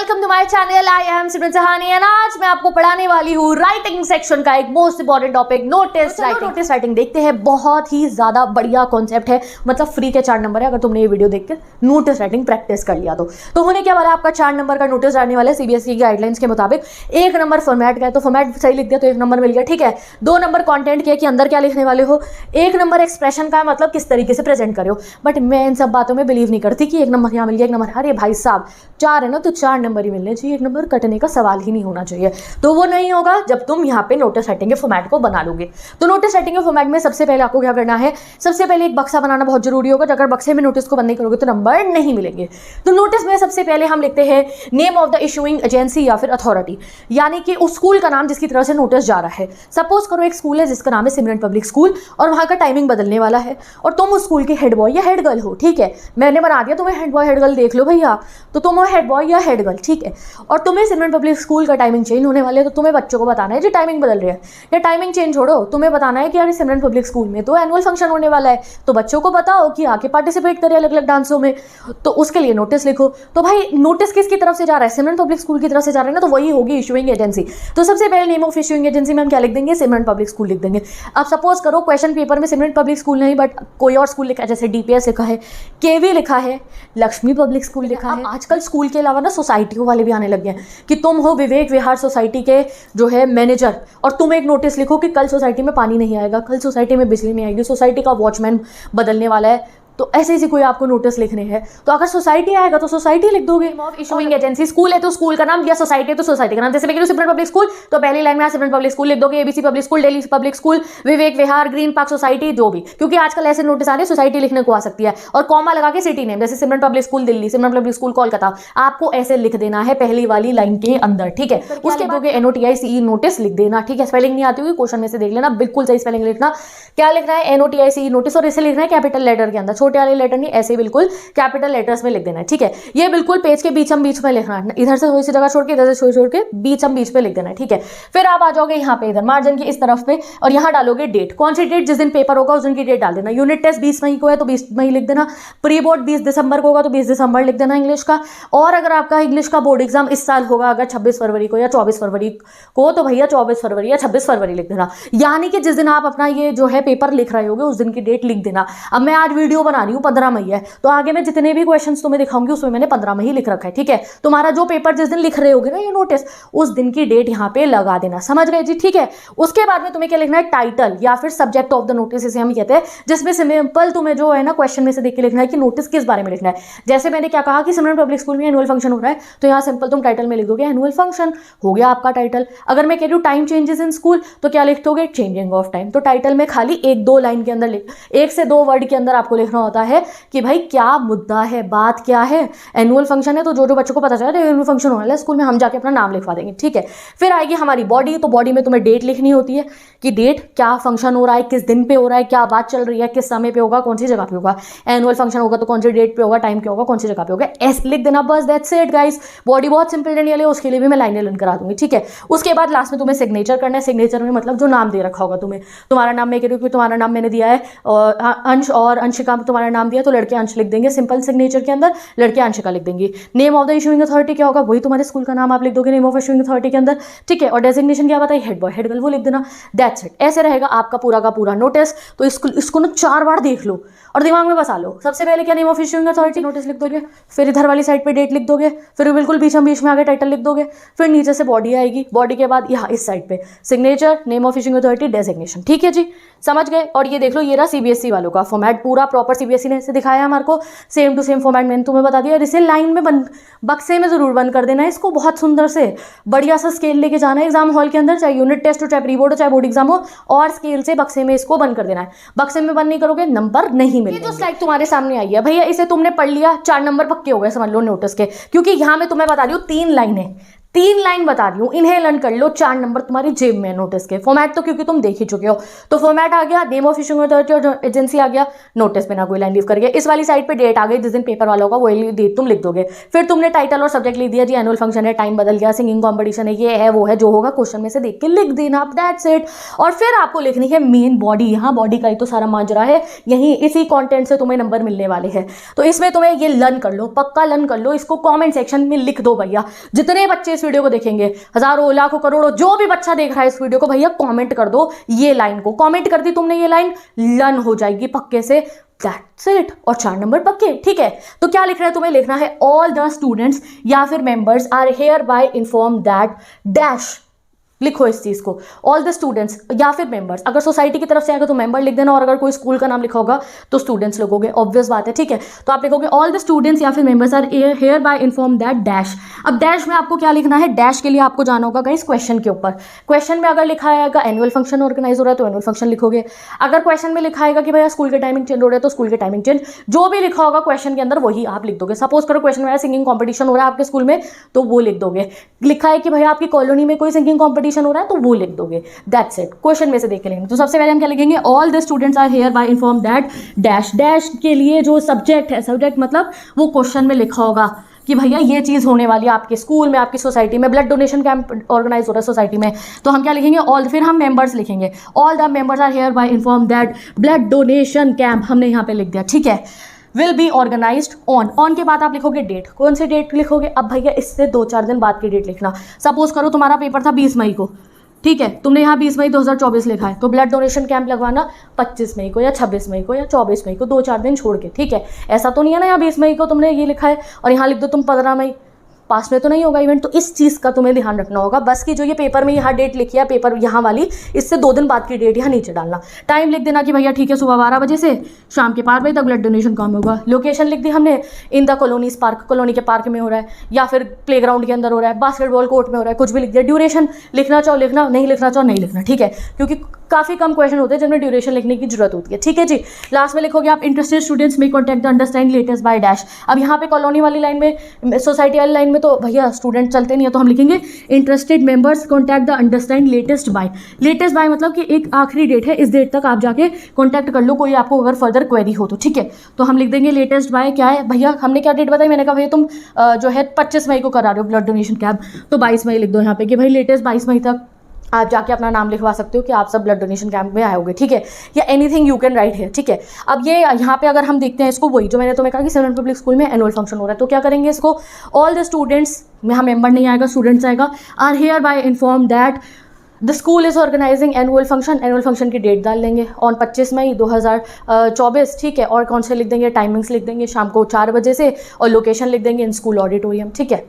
Welcome to my channel. I am Simran Sahni and आज मैं आपको पढ़ाने वाली हूँ राइटिंग सेक्शन का एक most important topic notice writing. Notice writing देखते हैं, बहुत ही ज्यादा बढ़िया कॉन्सेप्ट है, मतलब फ्री के 4 नंबर है। अगर तुमने ये वीडियो देख के नोटिस राइटिंग प्रैक्टिस कर लिया तो होने क्या वाला, आपका 4 नंबर का नोटिस रहने वाला है सीबीएसई गाइडलाइंस के मुताबिक। 1 नंबर फॉर्मेट का है तो फॉर्मेट सही लिख दिया तो 1 नंबर मिल गया, ठीक है। 2 नंबर कॉन्टेंट के कि अंदर क्या लिखने वाले हो। 1 नंबर एक्सप्रेशन का है, मतलब किस तरीके से प्रेजेंट करे हो। बट मैं इन सब बातों में बिलीव नहीं करती कि 1 नंबर यहाँ मिल गया 1 नंबर। अरे भाई साहब 4 है ना तो 4 नंबर ही मिलने चाहिए, 1 नंबर कटने का सवाल ही नहीं होना चाहिए। तो वो नहीं होगा जब तुम यहाँ पे नोटिस राइटिंग के फॉर्मेट को बना लोगे। तो नोटिस राइटिंग के फॉर्मेट में सबसे पहले आपको क्या करना है, सबसे पहले एक बक्सा बनाना बहुत जरूरी होगा। अगर बक्से में नोटिस को बंद नहीं करोगे तो नंबर नहीं मिलेंगे। तो नोटिस में सबसे पहले हम लिखते हैं name of the issuing agency या फिर अथॉरिटी, यानी कि उस स्कूल का नाम जिसकी तरफ से नोटिस जा रहा है। सपोज करो एक स्कूल है जिसका नाम है सिमरन पब्लिक स्कूल और वहां का टाइमिंग बदलने वाला है और तुम उस स्कूल के हेड बॉय या हेड गर्ल हो, ठीक है। मैंने बना दिया तुम्हें हेड बॉय हेड गर्ल, देख लो भैया, तो तुम हो हेड बॉय या हेड गर्ल, ठीक है। और तुम्हें सिमरन पब्लिक स्कूल का टाइमिंग चेंज होने वाले है तो तुम्हें बच्चों को बताना है जी टाइमिंग बदल रही है। या टाइमिंग चेंज छोड़ो, तुम्हें बताना है कि यार सिमरन पब्लिक स्कूल में तो एनुअल फंक्शन होने वाला है, तो बच्चों को बताओ कि आके पार्टिसिपेट करें अलग अलग डांसों में। तो उसके लिए नोटिस लिखो। तो भाई नोटिस किसकी तरफ से जा रहा है, सिमरन पब्लिक स्कूल की तरफ से जा रहा है ना, तो वही होगी इशूइंग एजेंसी। तो सबसे पहले नेम ऑफ इशूइंग एजेंसी में हम क्या लिख देंगे, सिमरन पब्लिक स्कूल लिख देंगे। अब सपोज करो क्वेश्चन पेपर में सिमरन पब्लिक स्कूल नहीं बट कोई और स्कूल लिखा है, जैसे डीपीएस लिखा है, केवी लिखा है, लक्ष्मी पब्लिक स्कूल लिखा है। आजकल स्कूल के अलावा ना सोसाइटियों वाले भी आने लग गए हैं कि तुम हो विवेक विहार सोसाइटी के जो है मैनेजर और तुम एक नोटिस लिखो कि कल सोसाइटी में पानी नहीं आएगा, कल सोसाइटी में बिजली नहीं आएगी, सोसाइटी का वॉचमैन बदलने वाला है। तो ऐसे ऐसे कोई आपको नोटिस लिखने हैं तो अगर सोसाइटी आएगा तो सोसाइटी लिख दोगे। इशूइंग एजेंसी स्कूल है तो स्कूल का नाम, या सोसाइटी है तो सोसाइटी का नाम। जैसे मैं सिमरन पब्लिक स्कूल तो पहली लाइन में सिमरन पब्लिक स्कूल लिख दोगे, ABC public school, Delhi public school, Vivek Vihar, Green Park society, जो भी, क्योंकि आजकल ऐसे नोटिस आ रहे हैं सोसाइटी लिखने को आ सकती है और कॉमा लगा के सिटी नेम, जैसे सिमरन पब्लिक स्कूल दिल्ली, सिमरन पब्लिक स्कूल कोलकाता, आपको ऐसे लिख देना है पहली वाली लाइन के अंदर, ठीक है। उसके बाद NOTICE नोटिस लिख देना, ठीक है। स्पेलिंग नहीं आती हुई क्वेश्चन में से देख लेना, बिल्कुल सही स्पेलिंग लिखना। क्या लिखना है, NOTICE नोटिस, और इसे लिखना है कैपिटल लेटर के अंदर, छोटे वाले लेटर नहीं, ऐसे बिल्कुल कैपिटल लेटर्स में लिख देना है, ठीक है। ये बिल्कुल पेज के बीच में लिखना है, इधर से थोड़ी सी जगह छोड़ के इधर से छोड़ के बीच पे लिख देना है, ठीक है। फिर आप आ जाओगे यहाँ पे, इधर मार्जिन की इस तरफ पे, और यहाँ डालोगे डेट। कौन सी डेट, जिस दिन पेपर होगा उस दिन की डेट डाल देना। यूनिट टेस्ट 20 मई को है तो 20 मई लिख देना। प्री बोर्ड 20 दिसंबर को होगा तो 20 दिसंबर लिख देना इंग्लिश का। और अगर आपका इंग्लिश का बोर्ड एग्जाम इस साल होगा अगर 26 फरवरी को या 24 फरवरी को, तो भैया 24 फरवरी या 26 फरवरी लिख देना। यानी कि जिस दिन आप अपना ये जो है पेपर लिख रहे होगे उस दिन की डेट लिख देना। अब मैं आज वीडियो बना रही हूँ 15 मई है तो आगे मैं जितने भी क्वेश्चंस तुम्हें दिखाऊंगी उसमें मैंने 15 में ही लिख रखा है, ठीक है। तुम्हारा जो पेपर जिस दिन लिख रहे होगे ना ये नोटिस, उस दिन की डेट यहाँ पे लगा देना, समझ गए जी, ठीक है। उसके बाद में तुम्हें क्या लिखना है, टाइटल या फिर सब्जेक्ट ऑफ द नोटिस इसे हम कहते हैं, जिसमें सिंपल तुम्हें जो है ना क्वेश्चन में से देख के लिखना है कि नोटिस किस बारे में लिखना है। जैसे मैंने क्या कहा कि सिमरन पब्लिक स्कूल में एनुअल फंक्शन हो रहा है तो यहाँ सिंपल तुम टाइटल में लिख दोगे एनुअल फंक्शन, हो गया आपका टाइटल। अगर मैं कह रही हूँ टाइम चेंजेस इन स्कूल तो क्या लिख दोगे, चेंजिंग ऑफ टाइम। तो टाइटल में खाली 1-2 लाइन के अंदर 1 से 2 वर्ड के अंदर आपको लिखना होता है कि भाई क्या मुद्दा है, बात क्या है। एनुअल फंक्शन है तो जो बच्चों को पता चला एनुअल फंक्शन होने वाला है स्कूल में, हम जाके अपना नाम लिखवा देंगे, ठीक है। फिर आएगी हमारी बॉडी, तो बॉडी में तुम्हें डेट लिखनी होती है कि डेट, क्या फंक्शन हो रहा है, किस दिन पे हो रहा है, क्या बात चल रही है, किस समय पे होगा, कौन सी जगह पे होगा। एनुअल फंक्शन होगा तो कौन सी डेट पे होगा, टाइम क्या होगा, कौन सी जगह पे होगा, ऐसे लिख देना, बस दैट्स इट गाइस। बॉडी बहुत सिंपल रहने वाली है, उसके लिए भी मैं लाइनें लर्न करा दूंगी, ठीक है। उसके बाद लास्ट में तुम्हें सिग्नेचर करना है। सिग्नेचर में मतलब जो नाम दे रखा होगा तुम्हें, तुम्हारा नाम मैं कह रही हूँ कि तुम्हारा नाम मैंने दिया है अंश और अंशिका, तुम्हारा नाम दिया तो लड़के अंश लिख देंगे सिंपल सिग्नेचर के अंदर, लड़के अंशिका लिख देंगे। Name of the issuing authority क्या होगा, वही तुम्हारे स्कूल का नाम आप लिख दोगे नेम ऑफ इशूइंग अथॉरिटी के अंदर, ठीक है। और डेजिग्नेशन क्या बताइए, हेड बॉय हेड गर्ल, वो लिख देना, दैट्स इट। ऐसे रहेगा आपका पूरा का पूरा नोटिस। तो इसको ना 4 बार देख लो और दिमाग में बसा लो। सबसे पहले क्या, name of issuing authority notice लिख दोगे, फिर इधर वाली साइड पे डेट लिख दोगे, फिर बिल्कुल बीच में आगे टाइटल लिख दोगे, फिर नीचे से बॉडी आएगी, बॉडी के बाद यहाँ इस साइड पे signature, name of issuing authority, designation, ठीक है जी, समझ गए। और ये देख लो ये रहा सीबीएसई वालों का फॉर्मेट, पूरा प्रॉपर सीबीएसई ने ऐसे दिखाया हमारे को, सेम टू सेम फॉर्मेट मैंने तुम्हें बता दिया। इसे लाइन में बंद, बक्से में जरूर बंद कर देना है इसको, बहुत सुंदर से बढ़िया सा स्केल लेके जाना है एग्जाम हॉल के अंदर, चाहे यूनिट टेस्ट हो, चाहे प्री बोर्ड हो, चाहे बोर्ड एग्जाम हो, और स्केल से बक्से में इसको बंद कर देना है। बक्से में बंद नहीं करोगे नंबर नहीं मिलेंगे। ये जो स्लाइड तुम्हारे सामने आई है भैया, इसे तुमने पढ़ लिया, 4 नंबर पक्के हो गए समझ लो नोटिस के, क्योंकि यहाँ मैं तुम्हें बता रही हूँ 3 लाइनें, 3 लाइन बता रही हूँ, इन्हें लर्न कर लो, 4 नंबर तुम्हारी जेब में नोटिस के। फॉर्मेट तो क्योंकि तुम देख ही चुके हो, तो फॉर्मेट आ गया, नेम ऑफ इशूइंग अथॉरिटी और एजेंसी आ गया, नोटिस पे ना कोई लाइन लीव कर गया। इस वाली साइड पे डेट आ गई, जिस दिन पेपर वाला होगा वही डेट तुम लिख दोगे। फिर तुमने टाइटल और सब्जेक्ट लिख दिया जी, एनुअल फंक्शन है, टाइम बदल गया, सिंगिंग कॉम्पिटिशन है, ये है वो है, जो होगा क्वेश्चन में से देख के लिख देना, दैट्स इट। और फिर आपको लिखनी है मेन बॉडी। यहाँ बॉडी का ही तो सारा माजरा है, यही इसी कंटेंट से तुम्हें नंबर मिलने वाले हैं। तो इसमें तुम्हें ये लर्न कर लो, पक्का लर्न कर लो, इसको कमेंट सेक्शन में लिख दो भैया। जितने बच्चे इस वीडियो को देखेंगे, हजारों लाखों करोड़ों जो भी बच्चा देख रहा है इस वीडियो को, भैया कमेंट कर दो ये लाइन को। कमेंट कर दी तुमने ये लाइन, लर्न हो जाएगी पक्के से, दैट्स इट। और 4 नंबर पक्के, ठीक है। तो क्या लिखना है तुम्हें? लिखना है ऑल द स्टूडेंट्स या फिर members are hereby inform that dash. लिखो इस चीज को, ऑल द स्टूडेंट्स या फिर मेंबर्स। अगर सोसाइटी की तरफ से आएगा तो मेंबर लिख देना, और अगर कोई स्कूल का नाम लिखा होगा तो स्टूडेंट्स लिखोगे, ऑब्वियस बात है, ठीक है। तो आप लिखोगे ऑल द स्टूडेंट्स या फिर members are hereby inform that dash. अब डैश में आपको क्या लिखना है? डैश के लिए आपको जाना होगा गाइस क्वेश्चन के ऊपर। क्वेश्चन में अगर लिखा आएगा एनुअल फंक्शन ऑर्गेनाइज हो रहा है तो एनुअल फंक्शन लिखोगे। अगर क्वेश्चन में लिखा आएगा कि भैया स्कूल के टाइमिंग चेंज हो रहा है तो स्कूल के टाइमिंग चेंज, जो भी लिखा होगा क्वेश्चन के अंदर वही आप लिख दोगे। सपोज करो क्वेश्चन में सिंगिंग कॉम्पिटिशन हो रहा है आपके स्कूल में, तो वो लिख दोगे। लिखा है कि भैया आपकी कॉलोनी में कोई सिंगिंग कॉम्पिटिशन हो रहा है तो वो लिख दोगे, दैट्स इट। क्वेश्चन में से देख के लेंगे। तो सबसे पहले हम क्या लिखेंगे? All the students are hereby inform that dash. Dash के लिए जो सब्जेक्ट है, सब्जेक्ट मतलब वो क्वेश्चन में लिखा होगा कि भैया ये चीज़ होने वाली है आपके स्कूल में, आपकी सोसाइटी में, ब्लड डोनेशन कैंप ऑर्गेनाइज हो रहा है सोसाइटी में, तो हम क्या लिखेंगे? ऑल। फिर हम मेंबर्स लिखेंगे, all the members are hereby inform that blood donation camp, हमने यहाँ पे लिख दिया, ठीक है। Will be organised on. On के बाद आप लिखोगे डेट। कौन सी डेट लिखोगे? अब भैया इससे 2-4 दिन बाद की डेट लिखना। सपोज करो तुम्हारा पेपर था 20 मई को, ठीक है, तुमने यहाँ 20 मई 2024 लिखा है, तो ब्लड डोनेशन कैंप लगवाना 25 मई को या 26 मई को या 24 मई को, 2-4 दिन छोड़ के, ठीक है। ऐसा तो नहीं है ना यहाँ 20 मई को तुमने ये लिखा है और यहाँ लिख दो तुम 15 मई, पास में तो नहीं होगा इवेंट। तो इस चीज़ का तुम्हें ध्यान रखना होगा बस कि जो ये पेपर में यहाँ डेट लिखी है, पेपर यहाँ वाली, इससे 2 दिन बाद की डेट यहाँ नीचे डालना। टाइम लिख देना कि भैया ठीक है सुबह 12 बजे से शाम के 5 बजे तक ब्लड डोनेशन काम होगा। लोकेशन लिख दी हमने, in the colonies park, colony के पार्क में हो रहा है या फिर प्लेग्राउंड के अंदर हो रहा है, बास्केटबॉल कोर्ट में हो रहा है, कुछ भी लिख दिया। ड्यूरेशन लिखना चाहो लिखना, नहीं लिखना चाहो नहीं लिखना, ठीक है, क्योंकि काफ़ी कम क्वेश्चन होते हैं जिनमें ड्यूरेशन लिखने की जरूरत होती है, ठीक है जी। लास्ट में लिखोगे आप इंटरेस्टेड स्टूडेंट्स में contact the understand latest by dash. अब यहाँ पे कॉलोनी वाली लाइन में, सोसाइटी वाली लाइन में तो भैया स्टूडेंट चलते नहीं है, तो हम लिखेंगे interested members contact the understand latest by. Latest by मतलब कि एक आखिरी डेट है, इस डेट तक आप जाके कॉन्टैक्ट कर लो कोई आपको अगर फर्दर क्वेरी हो तो, ठीक है। तो हम लिख देंगे लेटेस्ट बाय क्या है भैया, हमने क्या डेट बताई? मैंने कहा भैया तुम जो है 25 मई को करा रहे हो ब्लड डोनेशन कैंप, तो 22 मई लिख दो यहाँ पे कि भाई लेटेस्ट 22 मई तक आप जाके अपना नाम लिखवा सकते हो कि आप सब ब्लड डोनेशन कैंप में आए होगे, ठीक है, या एनीथिंग यू कैन राइट है, ठीक है। अब ये यहाँ पे अगर हम देखते हैं इसको, वही जो मैंने तुम्हें कहा कि सेवन पब्लिक स्कूल में एनुअल फंक्शन हो रहा है, तो क्या करेंगे इसको? ऑल द स्टूडेंट्स, यहाँ मेंबर नहीं आएगा, स्टूडेंट्स आएगा, are hereby inform that the school is organising annual function. Annual function की डेट डाल देंगे ऑन 25 मई 2024, ठीक है। और कौन से लिख देंगे? टाइमिंग्स लिख देंगे शाम को 4 बजे से, और लोकेशन लिख देंगे इन स्कूल ऑडिटोरियम, ठीक है।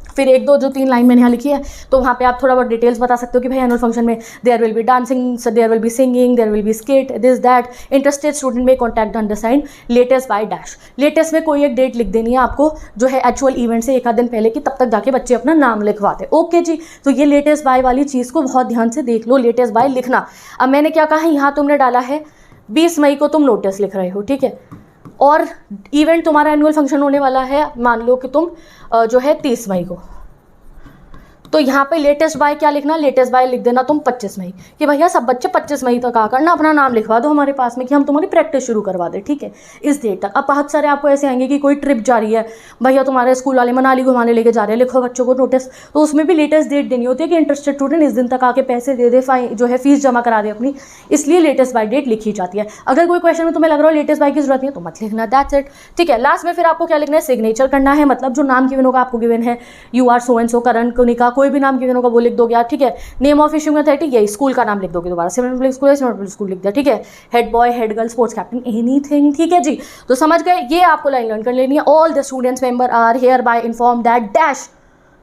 फिर 1-2 जो 3 लाइन मैंने यहाँ लिखी है, तो वहाँ पे आप थोड़ा बहुत डिटेल्स बता सकते हो कि भाई एनुअल फंक्शन में there will be dancing, there will be singing, there will be skit, this that. Interested student में contact undersign latest by dash. Latest में कोई एक डेट लिख देनी है आपको जो है एक्चुअल इवेंट से 1 आध दिन पहले की, तब तक जाके बच्चे अपना नाम लिखवाते। ओके जी, तो ये लेटेस्ट बाय वाली चीज़ को बहुत ध्यान से देख लो, लेटेस्ट बाय लिखना। अब मैंने क्या कहा, यहाँ तुमने डाला है 20 मई को तुम नोटिस लिख रहे हो, ठीक है, और इवेंट तुम्हारा एनुअल फंक्शन होने वाला है मान लो कि तुम जो है 30 मई को, तो यहाँ पे लेटेस्ट बाय क्या लिखना? लेटेस्ट बाय लिख देना तुम 25 मई कि भैया सब बच्चे 25 मई तक आकर ना अपना नाम लिखवा दो हमारे पास में कि हम तुम्हारी प्रैक्टिस शुरू करवा दें, ठीक है, इस डेट तक। अब बहुत सारे आपको ऐसे आएंगे कि कोई ट्रिप जा रही है, भैया तुम्हारे स्कूल वाले मनाली घुमाने लेके जा रहे हैं, लिखो बच्चों को नोटिस, तो उसमें भी लेटेस्ट डेट देनी होती है कि इंटरेस्टेड स्टूडेंट इस दिन तक आके पैसे दे दे, फाइन जो है फीस जमा करा दे अपनी, इसलिए लेटेस्ट बाय डेट लिखी जाती है। अगर कोई क्वेश्चन में तुम्हें लग रहा हो लेटेस्ट बाय की जरूरत नहीं है तो मत लिखना, दैट्स इट, ठीक है। लास्ट में फिर आपको क्या लिखना है? सिग्नेचर करना है, मतलब जो नाम गिवन होगा आपको गिवन है, you are so and so, Karan Kunika, कोई भी नाम गिवन होगा लिख दोगे आप, ठीक है। नेम ऑफ इशूइंग अथॉरिटी, यही स्कूल का नाम लिख दोगे, दोबारा सेवन पब्लिक स्कूल है, सेवन पब्लिक स्कूल लिख दिया, ठीक है। Head boy, head girl, sports captain, anything, ठीक है जी। तो समझ गए, ये आपको लाइन लर्न कर लेनी है। All the students member are hereby inform that dash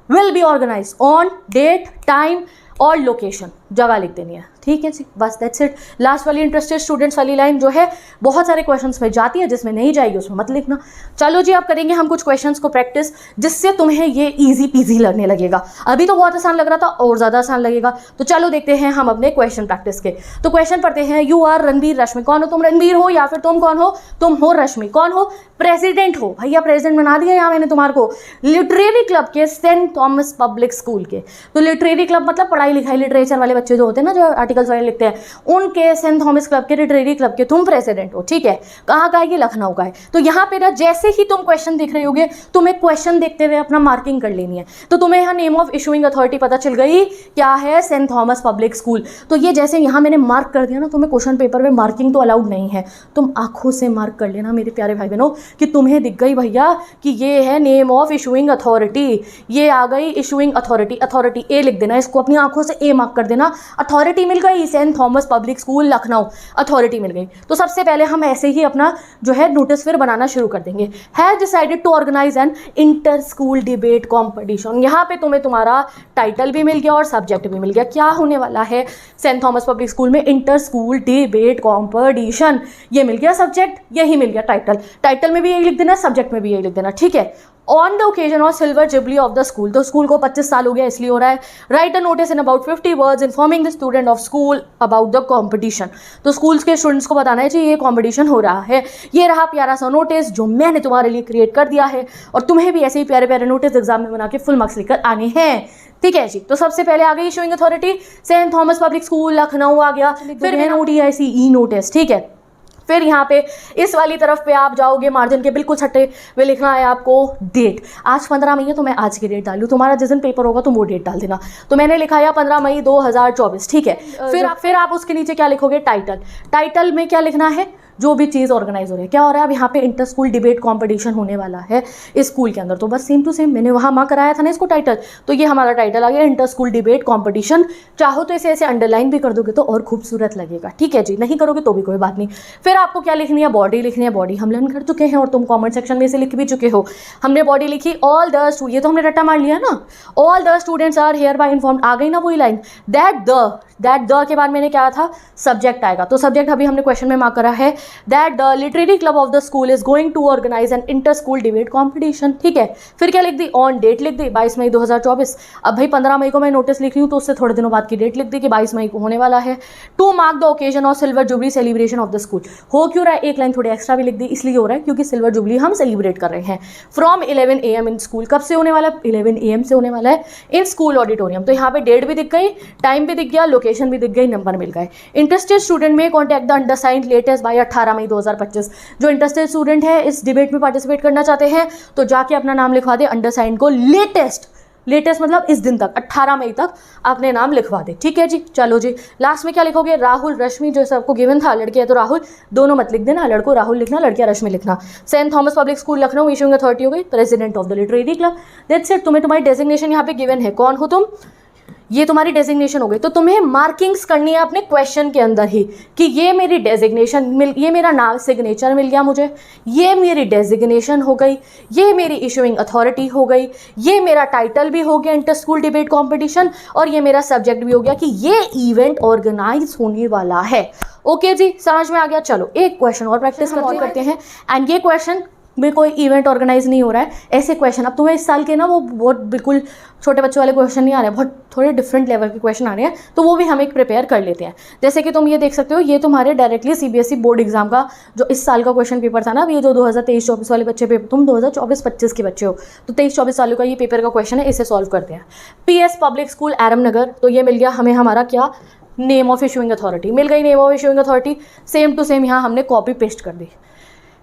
will be organised on date, time और लोकेशन। जगह लिख देनी है, ठीक है जी, बस दैट्स इट। लास्ट वाली इंटरेस्टेड स्टूडेंट्स वाली लाइन जो है बहुत सारे क्वेश्चंस में जाती है, जिसमें नहीं जाएगी उसमें मत लिखना। चलो जी, अब करेंगे हम कुछ क्वेश्चंस को प्रैक्टिस, जिससे तुम्हें ये इजी पीजी लगने लगेगा। अभी तो बहुत आसान लग रहा था, और ज़्यादा आसान लगेगा। तो चलो देखते हैं हम अपने क्वेश्चन प्रैक्टिस के। तो क्वेश्चन पढ़ते हैं। यू आर रणबीर रश्मि। कौन हो तुम? रणबीर हो या फिर तुम कौन हो? तुम हो रश्मि। कौन हो? प्रेसिडेंट हो। भैया प्रेसिडेंट बना दिया यहाँ मैंने तुम्हारे को। लिटरेरी क्लब के, सेंट थॉमस पब्लिक स्कूल के। तो लिटरेरी क्लब मतलब पढ़ाई लिखाई लिटरेचर वाले बच्चे जो होते हैं ना, जो आर्टिकल्स वगैरह लिखते हैं, उनके सेंट थॉमस क्लब के, लिटरेरी क्लब के तुम प्रेसिडेंट हो, ठीक है। कहाँ का है ये? लखनऊ का है। तो यहाँ पे ना जैसे ही तुम क्वेश्चन देख रहे होगे, तुम्हें क्वेश्चन देखते हुए अपना मार्किंग कर लेनी है। तो तुम्हें यहाँ नेम ऑफ इशूइंग अथॉरिटी पता चल गई, क्या है? Saint Thomas public school. तो ये जैसे यहाँ मैंने मार्क कर दिया ना, तुम्हें क्वेश्चन पेपर में मार्किंग तो अलाउड नहीं है, तुम आंखों से मार्क कर लेना मेरे प्यारे भाई बहनों, कि तुम्हें दिख गई भैया कि ये है नेम ऑफ इशूइंग अथॉरिटी, ये आ गई इशूइंग अथॉरिटी। अथॉरिटी ए लिख देना, इसको अपनी आंखों से ए मार्क कर देना। अथॉरिटी मिल गई, Saint Thomas public school Lucknow, authority मिल गई। तो सबसे पहले हम ऐसे ही अपना जो है नोटिस फिर बनाना शुरू कर देंगे। Has decided to organise an inter school debate competition. यहाँ पे तुम्हें तुम्हारा टाइटल भी मिल गया और सब्जेक्ट भी मिल गया। क्या होने वाला है? सेंट थॉमस पब्लिक स्कूल में इंटर स्कूल डिबेट कॉम्पिटिशन। ये मिल गया सब्जेक्ट, यही मिल गया टाइटल। टाइटल में भी यही लिख देना, सब्जेक्ट में भी यही लिख देना, ठीक है। On the occasion of silver jubilee of the school, तो स्कूल को 25 साल हो गया इसलिए हो रहा है। Right a notice in about 50 words informing the student of school about the competition. तो स्कूल्स के स्टूडेंट्स को बताना है जी ये कॉम्पिटिशन हो रहा है। ये रहा प्यारा सा नोटिस जो मैंने तुम्हारे लिए क्रिएट कर दिया है, और तुम्हें भी ऐसे ही प्यारे प्यारे नोटिस एग्जाम में बना के फुल मार्क्स लेकर आने हैं, ठीक है जी। तो सबसे पहले आ गई issuing authority, Saint Thomas public school Lucknow आ गया। फिर NOTIC नोटिस, ठीक है। फिर यहाँ पे इस वाली तरफ पे आप जाओगे, मार्जिन के बिल्कुल छठे में लिखना है आपको डेट। आज 15 मई है तो मैं आज की डेट डालूँ, तुम्हारा जिस दिन पेपर होगा तुम वो डेट डाल देना। तो मैंने लिखा है 15 मई 2024, ठीक है। फिर आप उसके नीचे क्या लिखोगे? टाइटल। टाइटल में क्या लिखना है? जो भी चीज़ ऑर्गेनाइज हो रही है। क्या हो रहा है? अब यहाँ पे इंटर स्कूल डिबेट कॉम्पिटिशन होने वाला है इस स्कूल के अंदर। तो बस सेम टू सेम मैंने वहाँ मार्क कराया था ना इसको टाइटल, तो ये हमारा टाइटल आ गया, इंटर स्कूल डिबेट कॉम्पिटिशन। चाहो तो इसे ऐसे अंडरलाइन भी कर दोगे तो और खूबसूरत लगेगा, ठीक है जी। नहीं करोगे तो भी कोई बात नहीं। फिर आपको क्या लिखनी है? बॉडी लिखनी है। बॉडी हम लर्न कर चुके हैं और तुम कॉमेंट सेक्शन में से लिख भी चुके हो। हमने बॉडी लिखी, ऑल द स्टूडेंट, ये तो हमने रट्टा मार लिया ना, all the students are hereby informed. आ गई ना वही लाइन। दैट द के बाद मैंने क्या था? सब्जेक्ट आएगा। तो सब्जेक्ट अभी हमने क्वेश्चन में मार्क करा है, that the literary club of the school is going to organise an inter school debate competition, ठीक है। फिर क्या लिख दी? ऑन डेट लिख दी, 22 मई 2024। अब भाई 15 मई को मैं नोटिस लिख रही हूँ तो उससे थोड़े दिनों बाद की डेट लिख दी कि 22 मई को होने वाला है। To mark the occasion of silver jubilee celebration of the school. हो क्यों रहा है? एक लाइन थोड़ी एक्स्ट्रा भी लिख दी, इसलिए हो रहा है क्योंकि सिल्वर जुबली हम सेलिब्रेट कर रहे हैं। From 11 AM in school. कब से होने वाला है? 11 AM से होने वाला है इन स्कूल ऑडिटोरियम। तो यहाँ पे डेट भी दिख गई, टाइम भी दिख गया, लोकेशन भी दिख गई, नंबर मिल गए। इंटरेस्टेड स्टूडेंट में contact the undersigned latest bye 18 मई 2025। जो इंटरेस्टेड स्टूडेंट है इस डिबेट में पार्टिसिपेट करना चाहते हैं तो जाके अपना नाम लिखवा दे अंडरसाइंड को। लेटेस्ट मतलब इस दिन तक 18 मई तक अपने नाम लिखवा दे, ठीक है जी। चलो जी, लास्ट में क्या लिखोगे? राहुल रश्मि, जो सबको गिवन था, लड़के है तो राहुल, दोनों मत लिख देना, लड़को राहुल लिखना, लड़कियां रश्मि लिखना। Saint Thomas public school Lucknow issuing authority हो गई, president of the literary club. That's it. तुम्हें तुम्हारी डेजिग्नेशन यहाँ पे गिवन है, कौन हो तुम, ये तुम्हारी डेजिग्नेशन हो गई। तो तुम्हें मार्किंग्स करनी है अपने क्वेश्चन के अंदर ही कि ये मेरी डेजिग्नेशन ये मेरा नाम सिग्नेचर मिल गया मुझे, ये मेरी डेजिग्नेशन हो गई, ये मेरी इशूइंग अथॉरिटी हो गई, ये मेरा टाइटल भी हो गया इंटर स्कूल डिबेट कॉम्पिटिशन, और ये मेरा सब्जेक्ट भी हो गया कि ये इवेंट ऑर्गेनाइज होने वाला है। ओके जी, समझ में आ गया। चलो एक क्वेश्चन और प्रैक्टिस करते हैं। एंड ये क्वेश्चन में कोई इवेंट ऑर्गेनाइज नहीं हो रहा है, ऐसे क्वेश्चन अब तुम्हें इस साल के ना वो बहुत बिल्कुल छोटे बच्चों वाले क्वेश्चन नहीं आ रहे हैं, बहुत थोड़े डिफरेंट लेवल के क्वेश्चन आ रहे हैं, तो वो भी हम एक प्रिपेयर कर लेते हैं। जैसे कि तुम ये देख सकते हो, ये तुम्हारे डायरेक्टली CBSE बोर्ड एग्जाम का जो इस साल का क्वेश्चन पेपर था ना, अब ये जो 2023-24 वाले बच्चे पेपर, तुम 2024-25 के बच्चे हो तो 23-24 सालों का ये पेपर का क्वेश्चन है, इसे सॉल्व करते हैं। PS public school Aram Nagar, तो ये मिल गया हमें हमारा क्या, नेम ऑफ इशूइंग अथॉरिटी मिल गई, name of issuing authority same to same यहाँ हमने कॉपी पेस्ट कर दी।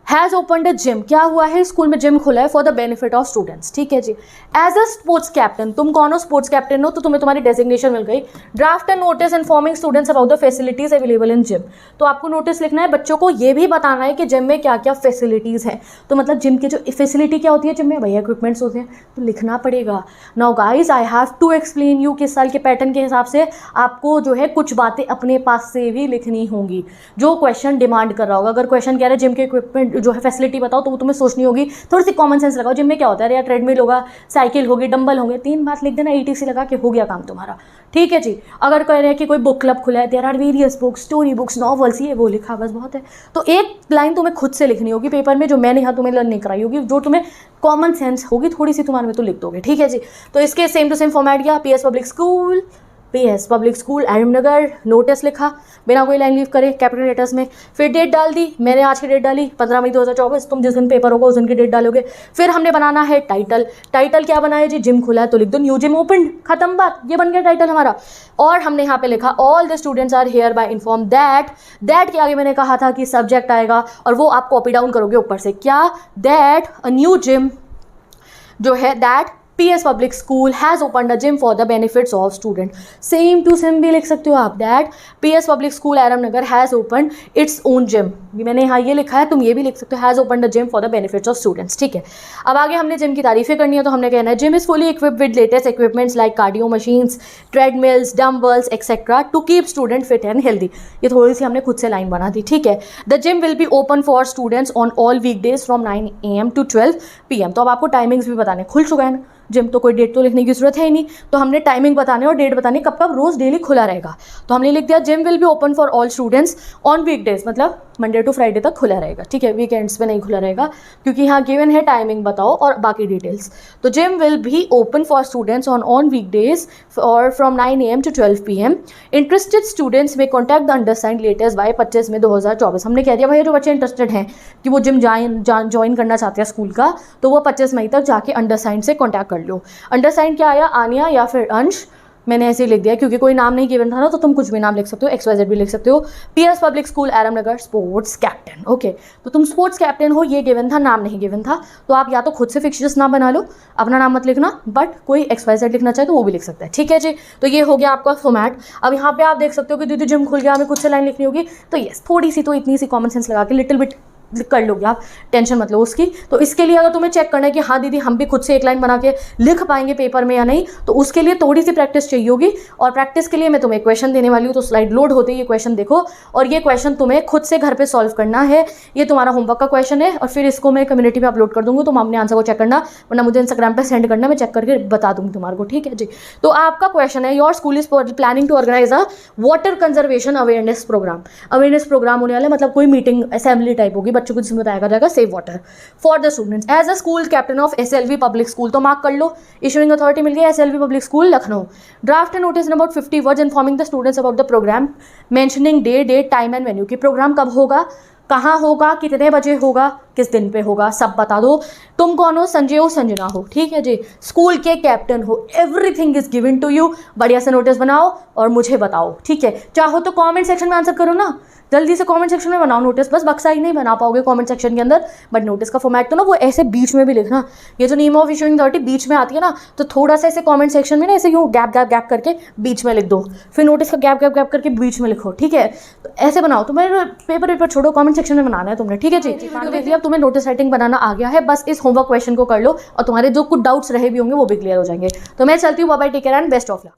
हैज़ ओपनड अ जिम, क्या हुआ है, स्कूल में जिम खुला है for the benefit of students, ठीक है जी। एज अ स्पोर्ट्स कैप्टन, तुम कौन हो, स्पोर्ट्स कैप्टन हो, तो तुम्हें तुम्हारी डेजिग्नेशन मिल गई। Draft a notice informing students about the facilities available in gym, तो आपको नोटिस लिखना है, बच्चों को ये भी बताना है कि जिम में क्या क्या फैसिलिटीज़ हैं। तो मतलब जिम की जो फैसिलिटी क्या होती है जिम में, भैया इक्विपमेंट्स होते हैं, तो लिखना पड़ेगा। Now guys I have to explain you, किस साल के पैटर्न के हिसाब से आपको जो है कुछ बातें अपने पास से भी लिखनी होंगी जो क्वेश्चन डिमांड कर रहा होगा। अगर क्वेश्चन कह रहे हैं जिम के इक्विपमेंट जो है फैसिलिटी बताओ तो वो तुम्हें सोचनी होगी, थोड़ी सी कॉमन सेंस लगाओ। जिम में क्या होता है यार, ट्रेडमिल होगा, साइकिल होगी, डंबल होंगे, 3 बात लिख देना ETC लगा के हो गया काम तुम्हारा, ठीक है जी। अगर कह रहे हैं कि कोई बुक क्लब खुला है, there are various books, story books, novels, ये वो लिखा बस बहुत है। तो एक लाइन तुम्हें खुद से लिखनी होगी पेपर में, जो मैंने यहाँ तुम्हें लर्न नहीं कराई होगी, जो तुम्हें कॉमन सेंस होगी थोड़ी सी तुम्हारे में, तो लिख दोगे, ठीक है जी। तो इसके सेम टू सेम फॉर्मेट गया, PS public school Aramnagar, notice लिखा बिना कोई लाइन लीव करे कैपिटल लेटर्स में, फिर डेट डाल दी, मैंने आज की डेट डाली 15 मई 2024, तुम जिस दिन पेपर होगा उस दिन की डेट डालोगे। फिर हमने बनाना है टाइटल क्या बनाया जी, जिम खुला है तो लिख दो न्यू जिम ओपन, खत्म बात, ये बन गया टाइटल हमारा। और हमने यहाँ पे लिखा all the students are hereby inform that के आगे मैंने कहा था कि सब्जेक्ट आएगा और वो आप कॉपी डाउन करोगे ऊपर से, क्या, दैट अ न्यू जिम जो है, that PS public school has opened a gym for the benefits of student. Same to same भी लिख सकते हो आप, that PS public school Aramnagar has opened its own gym. मैंने यहाँ ये लिखा है, तुम ये भी लिख सकते हो, has opened a gym for the benefits of students, ठीक है। अब आगे हमने जिम की तारीफें करनी है, तो हमने कहना है gym is fully equipped with latest equipments like cardio machines, treadmills, dumbbells etcetera to keep student fit and healthy. ये थोड़ी सी हमने खुद से लाइन बना दी, ठीक है। The gym will be open for students on all weekdays from 9 AM to 12 PM। तो अब आपको टाइमिंग्स भी बताने, खुल चुका है ना जिम, तो कोई डेट तो लिखने की जरूरत है ही नहीं, तो हमने टाइमिंग बताने और डेट बतानी कब कब रोज डेली खुला रहेगा। तो हमने लिख दिया gym will be open for all students on weekdays, मतलब मंडे टू फ्राइडे तक खुला रहेगा, ठीक है, वीकेंड्स पे नहीं खुला रहेगा, क्योंकि यहाँ गिवन है टाइमिंग बताओ और बाकी डिटेल्स। तो gym will be open for students on weekdays और from 9 AM to 12 PM। Interested students में contact the undersigned latest by 25 May 2024। हमने कह दिया भाई जो बच्चे इंटरेस्टेड हैं कि वो जिम ज्वाइन करना चाहते हैं स्कूल का, तो वो 25 मई तक जाके अंडरसाइंड से कॉन्टैक्ट कर लो। अंडरसाइंड क्या आया, आनिया या फिर अंश, मैंने ऐसे ही लिख दिया क्योंकि कोई नाम नहीं गिवन था ना, तो तुम कुछ भी नाम लिख सकते हो, XYZ भी लिख सकते हो। PS public school Aramnagar sports captain, okay. तो तुम स्पोर्ट्स कैप्टन हो, ये गिवन था, नाम नहीं गिवन था, तो आप या तो खुद से फिक्शियस नाम बना लो, अपना नाम मत लिखना, बट कोई XYZ लिखना चाहे तो वो भी लिख सकता है, ठीक है जी। तो ये हो गया आपका फॉर्मेट। अब यहाँ पे आप देख सकते हो कि दीदी जिम खुल गया, हमें खुद से लाइन लिखनी होगी, तो यस थोड़ी सी तो इतनी सी कॉमन सेंस लगा के लिटिल बिट कर लोगे आप, टेंशन मत लो उसकी। तो इसके लिए अगर तुम्हें चेक करना है कि हाँ दीदी हम भी खुद से एक लाइन बना के लिख पाएंगे पेपर में या नहीं, तो उसके लिए थोड़ी सी प्रैक्टिस चाहिए होगी। और प्रैक्टिस के लिए मैं तुम्हें क्वेश्चन देने वाली हूँ, तो स्लाइड लोड होते ही ये क्वेश्चन देखो, और ये क्वेश्चन तुम्हें खुद से घर पे सॉल्व करना है। ये तुम्हारा होमवर्क का क्वेश्चन है, और फिर इसको मैं कम्युनिटी पे अपलोड कर दूंगी, तुम अपने आंसर को चेक करना, वरना मुझे इंस्टाग्राम पर सेंड करना, मैं चेक करके बता दूंगी तुम्हारे को, ठीक है जी। तो आपका क्वेश्चन है, your school is planning to organise a water conservation awareness programme. Awareness programme होने वाला, मतलब कोई मीटिंग असेंबली टाइप होगी, बच्चों को जिसमें बताया जाएगा save water for the students as a school captain of SLV public school. तो मार्क कर लो, इशूइंग अथॉरिटी मिल गई SLV public school Lucknow. Draft and notice in about 50 words informing the students about the programme, mentioning day, date, time and venue. कि programme कब होगा, कहाँ होगा, कितने बजे होगा, किस दिन पे होगा, सब बता दो। तुम कौन हो, संजय हो, संजना हो, ठीक है जी, स्कूल के कैप्टन हो, everything is given to you. बढ़िया से नोटिस बनाओ और मुझे बताओ, ठीक है। चाहो तो कमेंट सेक्शन में आंसर करो ना, जल्दी से कमेंट सेक्शन में बनाओ नोटिस, बस बक्सा ही नहीं बना पाओगे कमेंट सेक्शन के अंदर, बट नोटिस का फॉर्मेट तो ना वो ऐसे बीच में भी लिखना। ये जो नेम ऑफ इशूइंग अथॉरिटी बीच में आती है ना, तो थोड़ा सा ऐसे कमेंट सेक्शन में ना ऐसे यूँ गैप गैप गैप करके बीच में लिख दो, फिर नोटिस का गैप गैप गैप करके बीच में लिखो, ठीक है। तो ऐसे बनाओ, तुम्हें पेपर छोड़ो, कमेंट सेक्शन में बनाना है तुमने, ठीक है जी। अब तुम्हें नोटिस राइटिंग बनाना आ गया है, बस इस होमवर्क क्वेश्चन को कर लो और तुम्हारे जो कुछ डाउट्स रहे भी होंगे वो भी क्लियर हो जाएंगे। तो मैं चलती हूँ, bye bye, take care and best of luck.